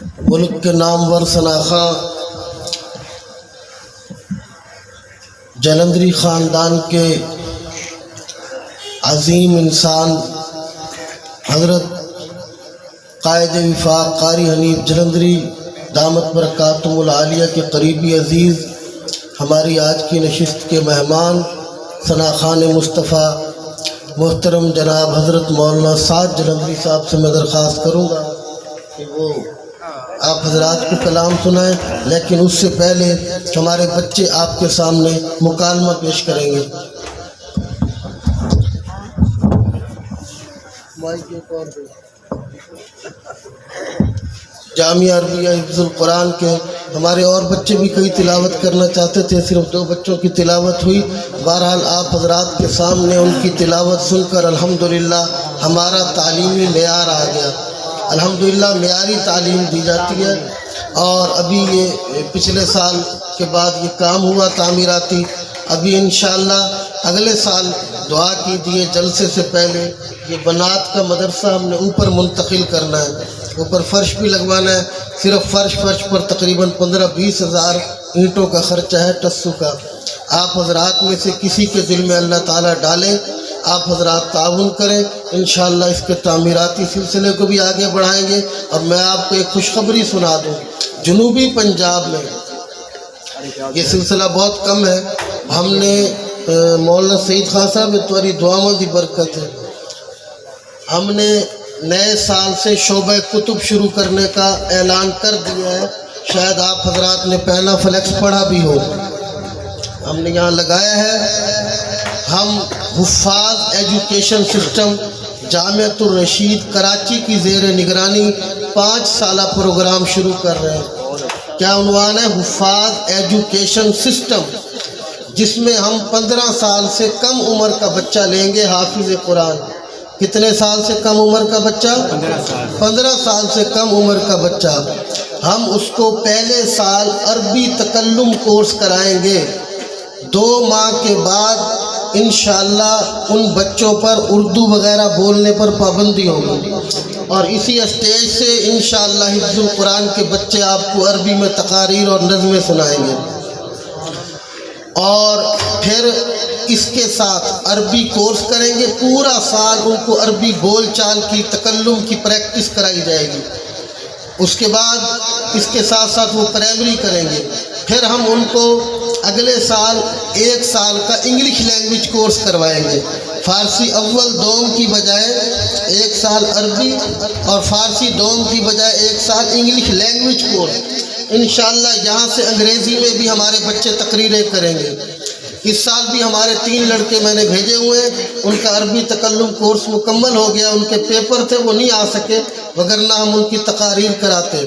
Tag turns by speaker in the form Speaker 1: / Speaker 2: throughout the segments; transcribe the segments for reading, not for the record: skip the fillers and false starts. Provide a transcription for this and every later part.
Speaker 1: ملک کے نامور ثناخواں جلندری خاندان کے عظیم انسان حضرت قائد وفاق قاری حنیف جلندری دامت برکاتہم العالیہ کے قریبی عزیز، ہماری آج کی نشست کے مہمان ثناخوان مصطفیٰ محترم جناب حضرت مولانا سعد جلندری صاحب سے میں درخواست کروں گا کہ وہ آپ حضرات کو کلام سنائیں، لیکن اس سے پہلے ہمارے بچے آپ کے سامنے مکالمہ پیش کریں گے۔ جامعہ عربیہ حفظ القرآن کے ہمارے اور بچے بھی کئی تلاوت کرنا چاہتے تھے، صرف 2 بچوں کی تلاوت ہوئی۔ بہرحال آپ حضرات کے سامنے ان کی تلاوت سن کر الحمدللہ ہمارا تعلیمی معیار آ گیا۔ الحمدللہ معیاری تعلیم دی جاتی ہے، اور ابھی یہ پچھلے سال کے بعد یہ کام ہوا تعمیراتی، ابھی انشاءاللہ اگلے سال دعا کیجیے جلسے سے پہلے یہ بنات کا مدرسہ ہم نے اوپر منتقل کرنا ہے، اوپر فرش بھی لگوانا ہے۔ صرف فرش پر تقریباً 15-20 ہزار اینٹوں کا خرچہ ہے ٹسو کا۔ آپ حضرات میں سے کسی کے دل میں اللہ تعالیٰ ڈالے، آپ حضرات تعاون کریں، انشاءاللہ اس کے تعمیراتی سلسلے کو بھی آگے بڑھائیں گے۔ اب میں آپ کو ایک خوشخبری سنا دوں، جنوبی پنجاب میں یہ سلسلہ بہت کم ہے، ہم نے مولانا سعید خان صاحب تمہاری دعاؤں دی برکت ہے، ہم نے نئے سال سے شعبہ کتب شروع کرنے کا اعلان کر دیا ہے۔ شاید آپ حضرات نے پہلا فلیکس پڑھا بھی ہو، ہم نے یہاں لگایا ہے۔ ہم حفاظ ایجوکیشن سسٹم جامعۃ الرشید کراچی کی زیر نگرانی 5 سالہ پروگرام شروع کر رہے ہیں۔ کیا عنوان ہے؟ حفاظ ایجوکیشن سسٹم، جس میں ہم 15 سال سے کم عمر کا بچہ لیں گے حافظ قرآن۔ کتنے سال سے کم عمر کا بچہ؟ 15 سال سے کم عمر کا بچہ۔ ہم اس کو پہلے سال عربی تکلم کورس کرائیں گے، 2 ماہ کے بعد انشاءاللہ ان بچوں پر اردو وغیرہ بولنے پر پابندی ہوگی، اور اسی اسٹیج سے انشاءاللہ حفظ القرآن کے بچے آپ کو عربی میں تقاریر اور نظمیں سنائیں گے، اور پھر اس کے ساتھ عربی کورس کریں گے۔ پورا سال ان کو عربی بول چال کی تکلم کی پریکٹس کرائی جائے گی۔ اس کے بعد اس کے ساتھ ساتھ وہ پرائمری کریں گے، پھر ہم ان کو اگلے سال 1 سال کا انگلش لینگویج کورس کروائیں گے۔ فارسی اول دوم کی بجائے 1 سال عربی، اور فارسی دوم کی بجائے 1 سال انگلش لینگویج کورس۔ انشاءاللہ یہاں سے انگریزی میں بھی ہمارے بچے تقریریں کریں گے۔ اس سال بھی ہمارے 3 لڑکے میں نے بھیجے ہوئے ہیں، ان کا عربی تکلم کورس مکمل ہو گیا، ان کے پیپر تھے وہ نہیں آ سکے، وگرنہ ہم ان کی تقاریر کراتے۔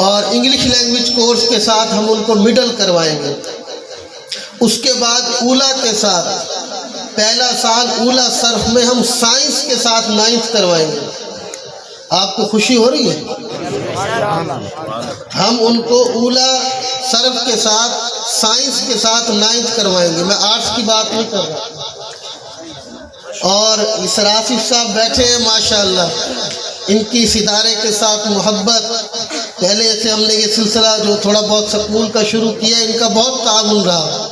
Speaker 1: اور انگلش لینگویج کورس کے ساتھ ہم ان کو مڈل کروائیں گے۔ اس کے بعد اولا کے ساتھ پہلا سال اولا صرف میں ہم سائنس کے ساتھ 9th کروائیں گے۔ آپ کو خوشی ہو رہی ہے؟ ہم ان کو اولا صرف کے ساتھ سائنس کے ساتھ 9th کروائیں گے۔ میں آرٹس کی بات نہیں کر رہا۔ اور اس راسف صاحب بیٹھے ہیں ماشاءاللہ، ان کی اس ادارے کے ساتھ محبت، پہلے سے ہم نے یہ سلسلہ جو تھوڑا بہت سکول کا شروع کیا، ان کا بہت تعاون رہا۔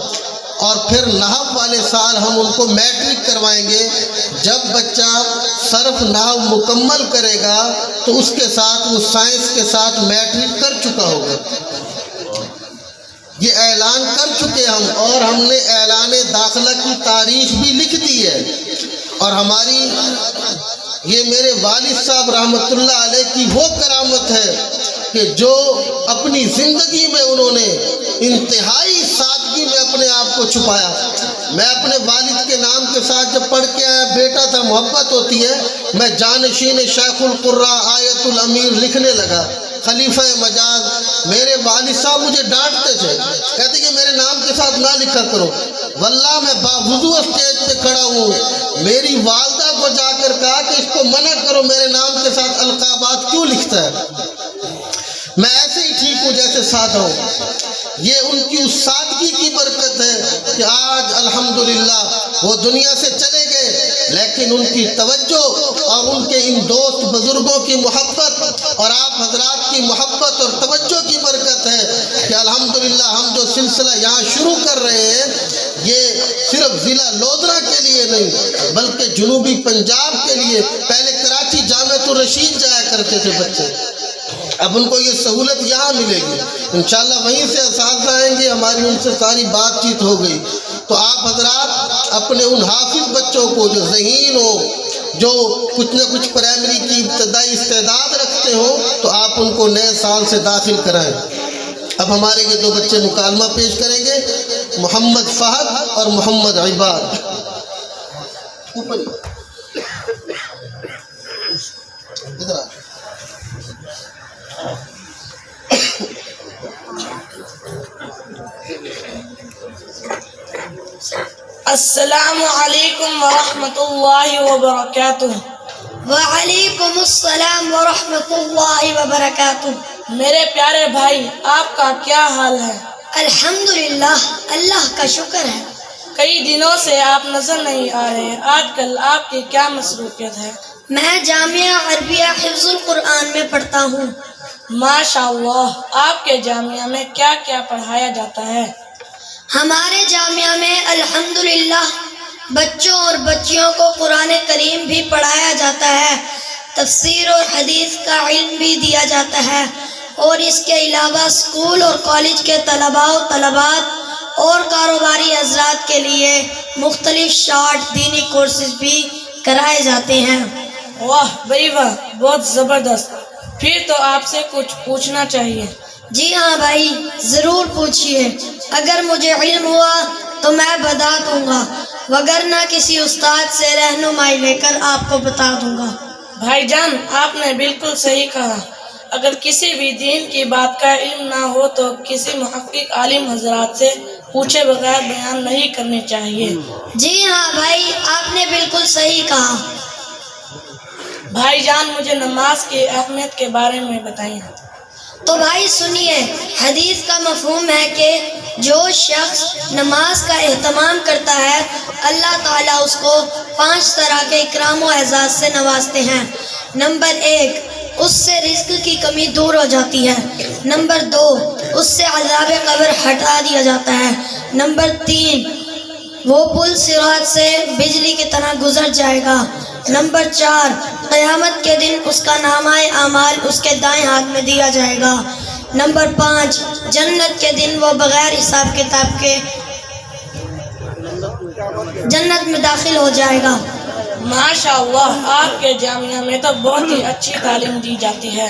Speaker 1: اور پھر نحو والے سال ہم ان کو میٹرک کروائیں گے۔ جب بچہ صرف نحو مکمل کرے گا تو اس کے ساتھ وہ سائنس کے ساتھ میٹرک کر چکا ہوگا۔ یہ اعلان کر چکے ہم، اور ہم نے اعلان داخلہ کی تاریخ بھی لکھ دی ہے۔ اور ہماری یہ میرے والد صاحب رحمۃ اللہ علیہ کی وہ کرامت ہے کہ جو اپنی زندگی میں انہوں نے انتہائی سادگی میں اپنے آپ کو چھپایا۔ میں اپنے والد کے نام کے ساتھ جب پڑھ کے آیا، بیٹا تھا، محبت ہوتی ہے، میں جانشین شیخ القراء آیت الامیر لکھنے لگا، خلیفہ مجاز۔ میرے والد صاحب مجھے ڈانٹتے تھے، کہتے کہ میرے نام کے ساتھ نہ لکھا کرو۔ واللہ میں باوضو اسٹیج پہ کھڑا ہوں، میری والدہ کو جا کر کہا کہ اس کو منع کرو، میرے نام کے ساتھ القابات کیوں لکھتا ہے؟ میں ایسے ہی ٹھیک ہوں جیسے سادہ ہوں۔ یہ ان کی اس سادگی کی برکت ہے کہ آج الحمدللہ وہ دنیا سے چلے گئے، لیکن ان کی توجہ اور ان کے ان دوست بزرگوں کی محبت اور آپ حضرات کی محبت اور توجہ کی برکت ہے کہ الحمدللہ ہم جو سلسلہ یہاں شروع کر رہے ہیں یہ صرف ضلع لودھرا کے لیے نہیں بلکہ جنوبی پنجاب کے لیے. پہلے کراچی جامعۃ الرشید جایا کرتے تھے بچے, اب ان کو یہ سہولت یہاں ملے گی انشاءاللہ. وہیں سے اساتذہ آئیں گے, ہماری ان سے ساری بات چیت ہو گئی. تو آپ حضرات اپنے ان حافظ بچوں کو جو ذہین ہو, جو کچھ نہ کچھ پرائمری کی ابتدائی استعداد رکھتے ہوں, تو آپ ان کو نئے سال سے داخل کرائیں. اب ہمارے یہ دو بچے مکالمہ پیش کریں گے, محمد فہد اور محمد عباد. ادھر آ.
Speaker 2: السلام علیکم ورحمۃ اللہ وبرکاتہ.
Speaker 3: وعلیکم السلام ورحمۃ اللہ وبرکاتہ.
Speaker 2: میرے پیارے بھائی, آپ کا کیا حال ہے؟
Speaker 3: الحمدللہ, اللہ کا شکر ہے.
Speaker 2: کئی دنوں سے آپ نظر نہیں آ رہے, آج کل آپ کی کیا مصروفیت ہے؟
Speaker 3: میں جامعہ عربیہ حفظ القرآن میں پڑھتا ہوں.
Speaker 2: ماشاء اللہ, آپ کے جامعہ میں کیا کیا پڑھایا جاتا ہے؟
Speaker 3: ہمارے جامعہ میں الحمدللہ بچوں اور بچیوں کو قرآن کریم بھی پڑھایا جاتا ہے, تفسیر اور حدیث کا علم بھی دیا جاتا ہے, اور اس کے علاوہ اسکول اور کالج کے طلباء و طلبات اور کاروباری حضرات کے لیے مختلف شارٹ دینی کورسز بھی کرائے جاتے ہیں.
Speaker 2: واہ بھائی واہ, بہت زبردست. پھر تو آپ سے کچھ پوچھنا چاہیے.
Speaker 3: جی ہاں بھائی, ضرور پوچھیے. اگر مجھے علم ہوا تو میں بتا دوں گا, وگرنہ کسی استاد سے رہنمائی لے کر آپ کو بتا دوں گا.
Speaker 2: بھائی جان, آپ نے بالکل صحیح کہا. اگر کسی بھی دین کی بات کا علم نہ ہو تو کسی محقق عالم حضرات سے پوچھے بغیر بیان نہیں کرنی چاہیے.
Speaker 3: جی ہاں بھائی, آپ نے بالکل صحیح کہا.
Speaker 2: بھائی جان, مجھے نماز کی اہمیت کے بارے میں بتائیں.
Speaker 3: تو بھائی سنیے, حدیث کا مفہوم ہے کہ جو شخص نماز کا اہتمام کرتا ہے اللہ تعالیٰ اس کو 5 طرح کے اکرام و اعزاز سے نوازتے ہیں. نمبر 1, اس سے رزق کی کمی دور ہو جاتی ہے. نمبر 2, اس سے عذاب قبر ہٹا دیا جاتا ہے. نمبر 3, وہ پل صراط سے بجلی کی طرح گزر جائے گا. نمبر 4, قیامت کے دن اس کا نامہ اعمال اس کے دائیں ہاتھ میں دیا جائے گا. نمبر 5, جنت کے دن وہ بغیر حساب کتاب کے جنت میں داخل ہو جائے گا.
Speaker 2: ماشاء اللہ, آپ کے جامعہ میں تو بہت ہی اچھی تعلیم دی جاتی ہے.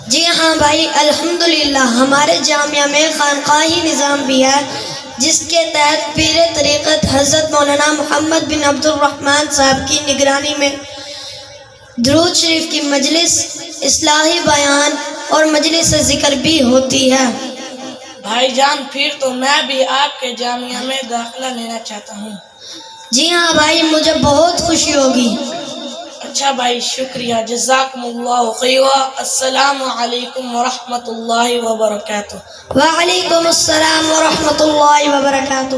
Speaker 3: جی ہاں بھائی, الحمدللہ ہمارے جامعہ میں خانقاہی نظام بھی ہے, جس کے تحت پیر طریقت حضرت مولانا محمد بن عبد الرحمن صاحب کی نگرانی میں درود شریف کی مجلس, اصلاحی بیان اور مجلس ذکر بھی ہوتی ہے.
Speaker 2: بھائی جان, پھر تو میں بھی آپ کے جامعہ میں داخلہ لینا چاہتا ہوں.
Speaker 3: جی ہاں بھائی, مجھے بہت خوشی ہوگی.
Speaker 2: اچھا بھائی, شکریہ, جزاکم اللہ خیرا. السلام علیکم ورحمۃ اللہ وبرکاتہ.
Speaker 3: وعلیکم السلام ورحمۃ اللہ وبرکاتہ.